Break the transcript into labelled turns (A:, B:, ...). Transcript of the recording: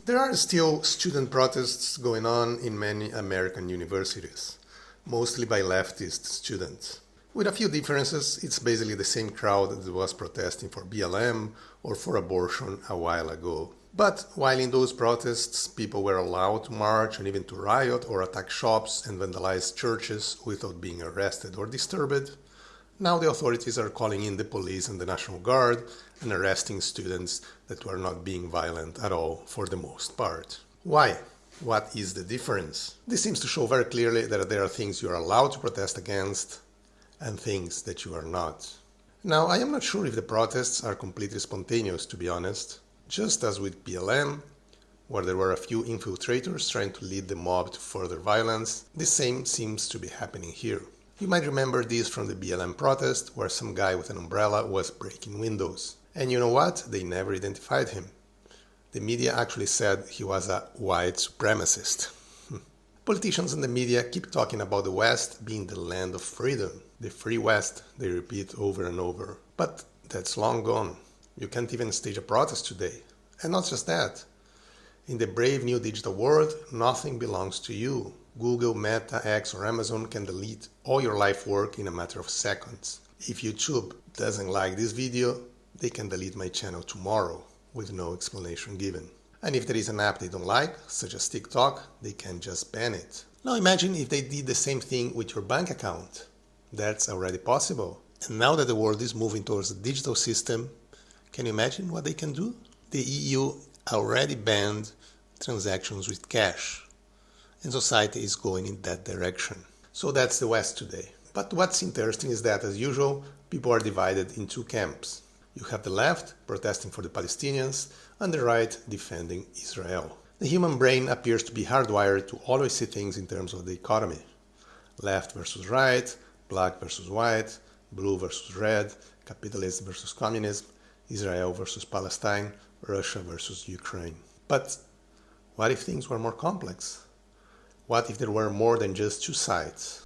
A: There are still student protests going on in many American universities, mostly by leftist students. With a few differences, it's basically the same crowd that was protesting for BLM or for abortion a while ago. But while in those protests people were allowed to march and even to riot or attack shops and vandalize churches without being arrested or disturbed, now the authorities are calling in the police and the National Guard and arresting students that were not being violent at all for the most part. Why? What is the difference? This seems to show very clearly that there are things you are allowed to protest against and things that you are not. Now, I am not sure if the protests are completely spontaneous, to be honest. Just as with BLM, where there were a few infiltrators trying to lead the mob to further violence, the same seems to be happening here. You might remember this from the BLM protest, where some guy with an umbrella was breaking windows. And you know what? They never identified him. The media actually said he was a white supremacist. Politicians and the media keep talking about the West being the land of freedom. The free West, they repeat over and over. But that's long gone. You can't even stage a protest today. And not just that. In the brave new digital world, nothing belongs to you. Google, Meta, X, or Amazon can delete all your life work in a matter of seconds. If YouTube doesn't like this video, they can delete my channel tomorrow with no explanation given. And if there is an app they don't like, such as TikTok, they can just ban it. Now imagine if they did the same thing with your bank account. That's already possible. And now that the world is moving towards a digital system, can you imagine what they can do? The EU already banned transactions with cash, and society is going in that direction. So that's the West today. But what's interesting is that, as usual, people are divided in two camps. You have the left protesting for the Palestinians and the right defending Israel. The human brain appears to be hardwired to always see things in terms of the economy. Left versus right, black versus white, blue versus red, capitalism versus communism, Israel versus Palestine, Russia versus Ukraine. But what if things were more complex? What if there were more than just two sides?